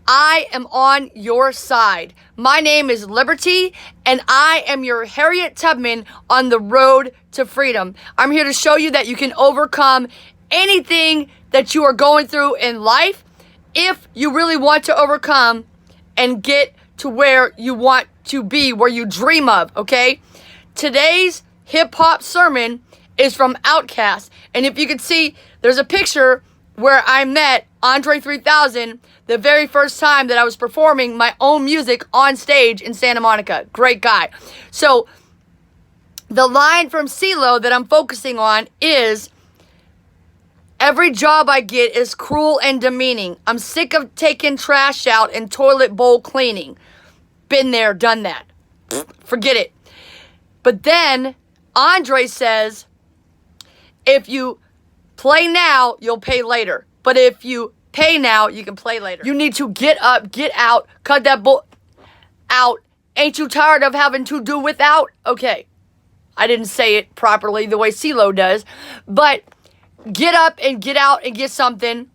I am on your side. My name is Liberty, and I am your Harriet Tubman on the road to freedom. I'm here to show you that you can overcome anything that you are going through in life if you really want to overcome and get to where you want to be, where you dream of, okay? Today's hip-hop sermon is from Outkast, and if you can see, there's a picture where I met Andre 3000 the very first time that I was performing my own music on stage in Santa Monica. Great guy. So the line from CeeLo that I'm focusing on is, every job I get is cruel and demeaning. I'm sick of taking trash out and toilet bowl cleaning. Been there, done that. Forget it. But then Andre says, if you play now, you'll pay later. But if you pay now, you can play later. You need to get up, get out, cut that bull out. Ain't you tired of having to do without? Okay, I didn't say it properly the way CeeLo does, but get up and get out and get something.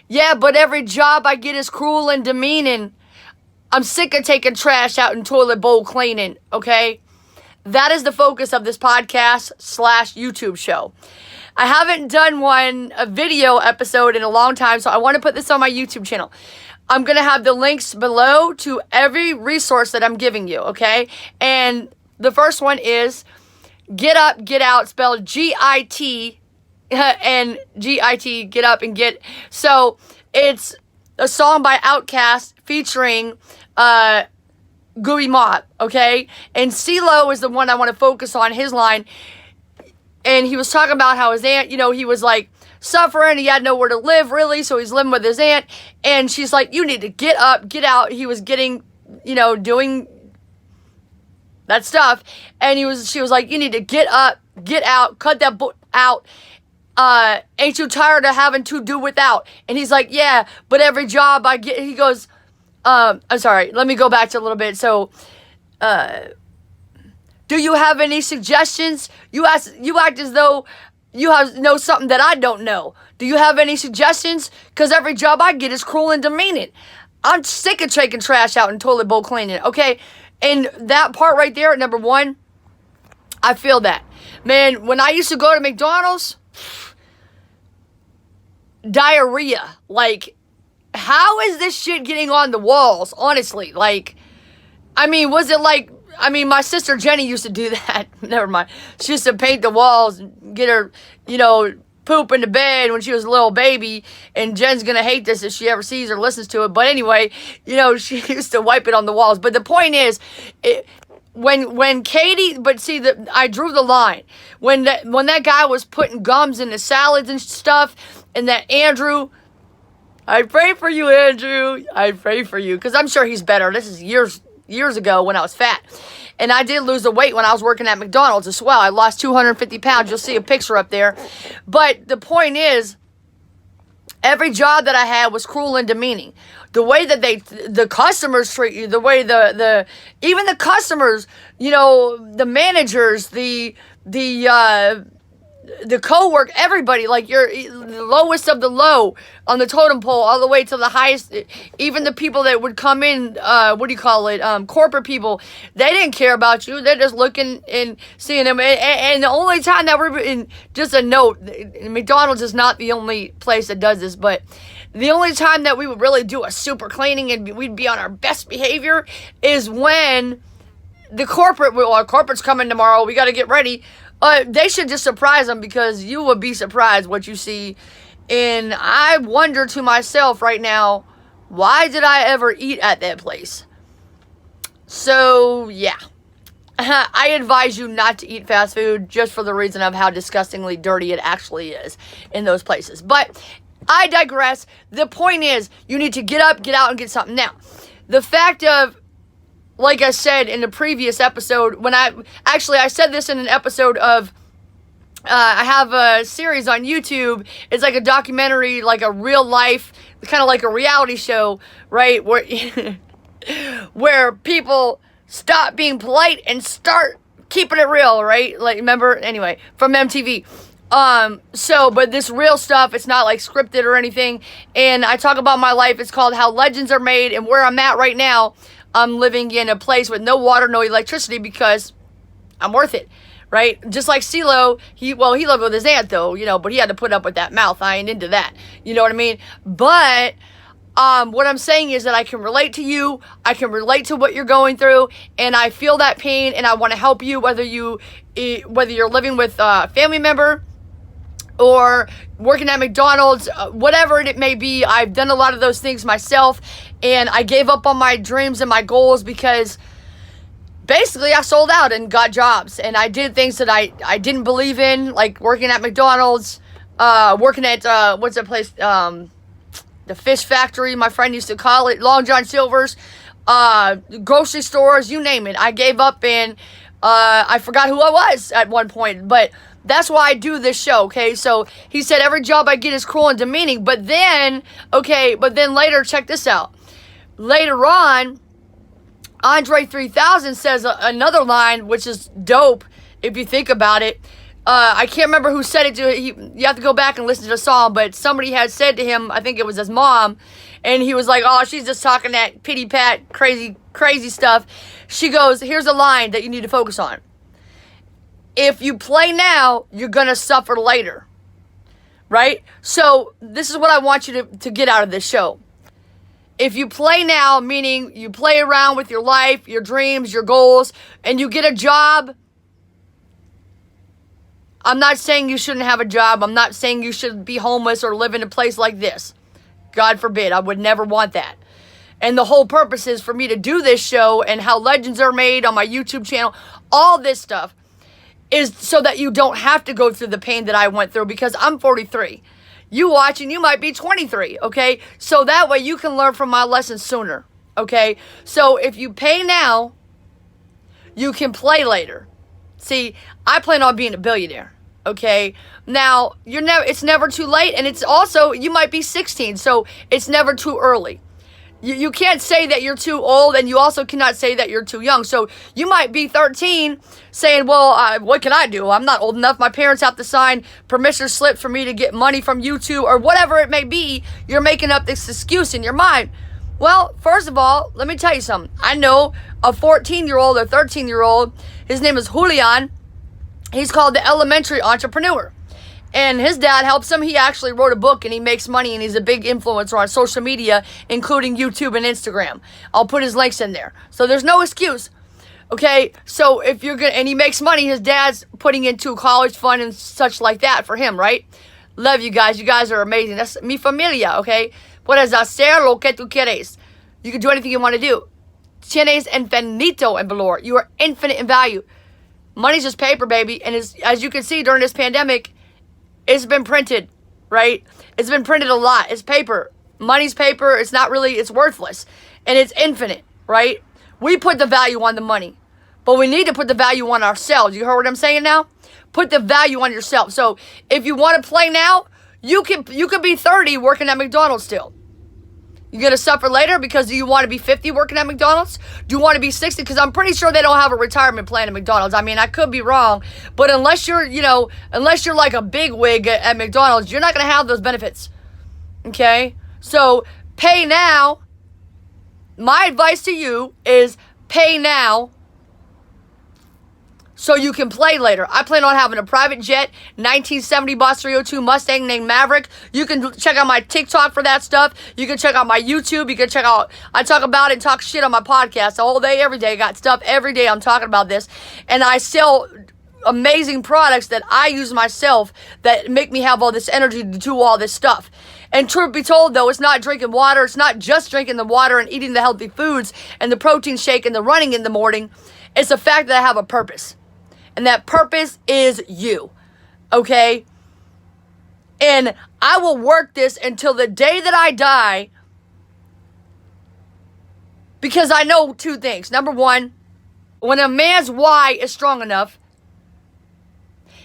Yeah, but every job I get is cruel and demeaning. I'm sick of taking trash out and toilet bowl cleaning, okay? That is the focus of this podcast / YouTube show. I haven't done a video episode in a long time, so I want to put this on my YouTube channel. I'm going to have the links below to every resource that I'm giving you, okay? And the first one is Get Up, Get Out, spelled G-I-T, and G-I-T, Get Up and Get. So it's a song by Outkast featuring GOODIE MOB, okay? And CeeLo is the one I want to focus on, his line. And he was talking about how his aunt, he was like suffering. He had nowhere to live really. So he's living with his aunt. And she's like, you need to get up, get out. He was getting, doing that stuff. And she was like, you need to get up, get out, cut that out. Ain't you tired of having to do without? And he's like, yeah, but every job I get, he goes, I'm sorry, let me go back to a little bit. So, do you have any suggestions? You act as though you know something that I don't know. Do you have any suggestions? Because every job I get is cruel and demeaning. I'm sick of taking trash out and toilet bowl cleaning, okay? And that part right there, number one, I feel that. Man, when I used to go to McDonald's, diarrhea. Like, how is this shit getting on the walls, honestly? Like, was it like, my sister Jenny used to do that. Never mind. She used to paint the walls and get her, poop in the bed when she was a little baby. And Jen's going to hate this if she ever sees or listens to it. But anyway, she used to wipe it on the walls. But the point is, when Katie, but see, I drew the line. When that guy was putting gums in the salads and stuff, and that Andrew, I pray for you, Andrew. I pray for you. Because I'm sure he's better. This is years ago when I was fat. And I did lose the weight when I was working at McDonald's as well. I lost 250 pounds. You'll see a picture up there. But the point is, every job that I had was cruel and demeaning. The way that the customers treat you, the way even the customers, the managers, the co-work, everybody, like you're the lowest of the low on the totem pole all the way to the highest. Even the people that would come in, corporate people, they didn't care about you. They're just looking and seeing them. And the only time that we're in, just a note, McDonald's is not the only place that does this, but the only time that we would really do a super cleaning and we'd be on our best behavior is when the corporate's coming tomorrow. We got to get ready. They should just surprise them, because you will be surprised what you see. And I wonder to myself right now, why did I ever eat at that place? So, yeah. I advise you not to eat fast food just for the reason of how disgustingly dirty it actually is in those places. But I digress. The point is, you need to get up, get out, and get something. Now, the fact of, like I said in the previous episode, I said this in an episode of, I have a series on YouTube. It's like a documentary, like a real life, kind of like a reality show, right? Where people stop being polite and start keeping it real, right? Like, remember, anyway, from MTV. But this real stuff, it's not like scripted or anything. And I talk about my life. It's called How Legends Are Made. And where I'm at right now, I'm living in a place with no water, no electricity because I'm worth it, right? Just like CeeLo, he lived with his aunt though, but he had to put up with that mouth. I ain't into that. You know what I mean? But what I'm saying is that I can relate to you. I can relate to what you're going through, and I feel that pain, and I want to help you, whether you're living with a family member or working at McDonald's, whatever it may be. I've done a lot of those things myself, and I gave up on my dreams and my goals because basically I sold out and got jobs, and I did things that I didn't believe in, like working at McDonald's, working at, what's that place, the fish factory, my friend used to call it, Long John Silver's, grocery stores, you name it. I gave up, and I forgot who I was at one point, but that's why I do this show, okay? So he said every job I get is cruel and demeaning, but then later, check this out. Later on, Andre 3000 says another line, which is dope if you think about it. I can't remember who said it to him. You have to go back and listen to the song, but somebody had said to him, I think it was his mom, and he was like, oh, she's just talking that pity-pat, crazy stuff. She goes, here's a line that you need to focus on. If you play now, you're going to suffer later, right? So this is what I want you to get out of this show. If you play now, meaning you play around with your life, your dreams, your goals, and you get a job, I'm not saying you shouldn't have a job. I'm not saying you should be homeless or live in a place like this. God forbid. I would never want that. And the whole purpose is for me to do this show and How Legends Are Made on my YouTube channel, all this stuff, is so that you don't have to go through the pain that I went through, because I'm 43. You watching, you might be 23, okay? So that way you can learn from my lessons sooner, okay? So if you pay now, you can play later. See, I plan on being a billionaire, okay? Now, it's never too late, and it's also, you might be 16, so it's never too early. You can't say that you're too old, and you also cannot say that you're too young. So you might be 13 saying, well, what can I do? I'm not old enough. My parents have to sign permission slips for me to get money from YouTube, or whatever it may be. You're making up this excuse in your mind. Well, first of all, let me tell you something. I know a 14-year-old or 13-year-old. His name is Julian. He's called the elementary entrepreneur. And his dad helps him. He actually wrote a book, and he makes money, and he's a big influencer on social media, including YouTube and Instagram. I'll put his links in there. So there's no excuse. Okay, so if you're gonna, and he makes money, his dad's putting into a college fund and such like that for him, right? Love you guys. You guys are amazing. That's mi familia, okay? Puedes hacer lo que tú quieres. You can do anything you want to do. Tienes infinito en valor. You are infinite in value. Money's just paper, baby. And as you can see during this pandemic, it's been printed, right? It's been printed a lot. It's paper. Money's paper. It's not really, it's worthless. And it's infinite, right? We put the value on the money. But we need to put the value on ourselves. You heard what I'm saying now? Put the value on yourself. So if you want to play now, you could be 30 working at McDonald's still. You're going to suffer later because do you want to be 50 working at McDonald's? Do you want to be 60? Because I'm pretty sure they don't have a retirement plan at McDonald's. I mean, I could be wrong. But unless you're like a big wig at McDonald's, you're not going to have those benefits. Okay? So pay now. My advice to you is pay now so you can play later. I plan on having a private jet, 1970 Boss 302 Mustang named Maverick. You can check out my TikTok for that stuff. You can check out my YouTube. You can check out, I talk about it and talk shit on my podcast all day, every day. I got stuff every day I'm talking about this. And I sell amazing products that I use myself that make me have all this energy to do all this stuff. And truth be told, though, it's not drinking water. It's not just drinking the water and eating the healthy foods and the protein shake and the running in the morning. It's the fact that I have a purpose. And that purpose is you. Okay? And I will work this until the day that I die, because I know two things. Number one, when a man's why is strong enough,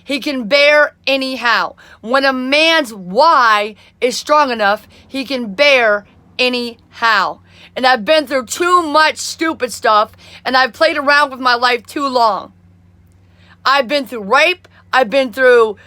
he can bear anyhow. When a man's why is strong enough, he can bear anyhow. And I've been through too much stupid stuff, and I've played around with my life too long. I've been through rape. I've been through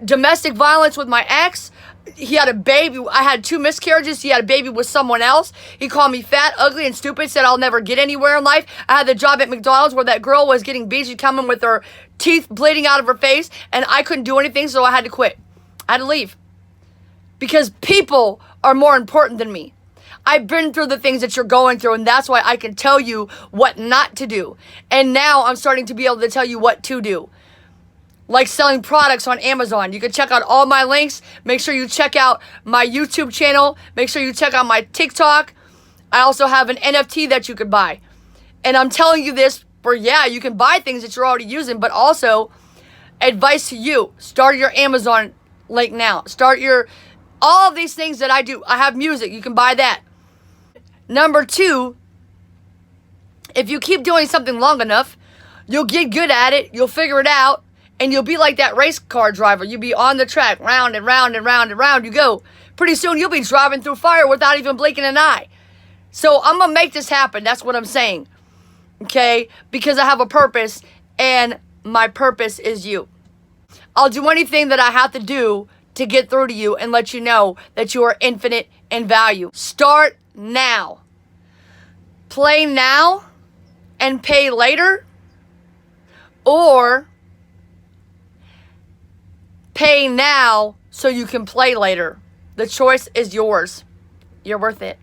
domestic violence with my ex. He had a baby. I had 2 miscarriages. He had a baby with someone else. He called me fat, ugly, and stupid, said I'll never get anywhere in life. I had the job at McDonald's where that girl was getting beat. She'd come in with her teeth bleeding out of her face, and I couldn't do anything, so I had to quit. I had to leave. Because people are more important than me. I've been through the things that you're going through, and that's why I can tell you what not to do. And now I'm starting to be able to tell you what to do. Like selling products on Amazon. You can check out all my links. Make sure you check out my YouTube channel. Make sure you check out my TikTok. I also have an NFT that you could buy. And I'm telling you this for, yeah, you can buy things that you're already using, but also advice to you. Start your Amazon link now. All of these things that I do. I have music. You can buy that. Number 2, if you keep doing something long enough, you'll get good at it. You'll figure it out. And you'll be like that race car driver. You'll be on the track, round and round and round and round you go. Pretty soon you'll be driving through fire without even blinking an eye. So I'm going to make this happen. That's what I'm saying. Okay? Because I have a purpose, and my purpose is you. I'll do anything that I have to do to get through to you and let you know that you are infinite in value. Start now. Play now and pay later. Or pay now so you can play later. The choice is yours. You're worth it.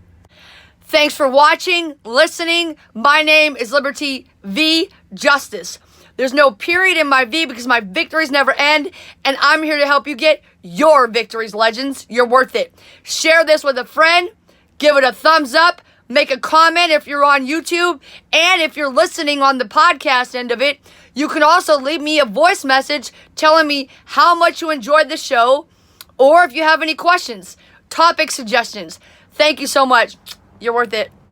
Thanks for watching, listening. My name is Liberty V Justice. There's no period in my V because my victories never end, and I'm here to help you get your victories, legends. You're worth it. Share this with a friend. Give it a thumbs up. Make a comment if you're on YouTube. And if you're listening on the podcast end of it, you can also leave me a voice message telling me how much you enjoyed the show, or if you have any questions, topic suggestions. Thank you so much. You're worth it.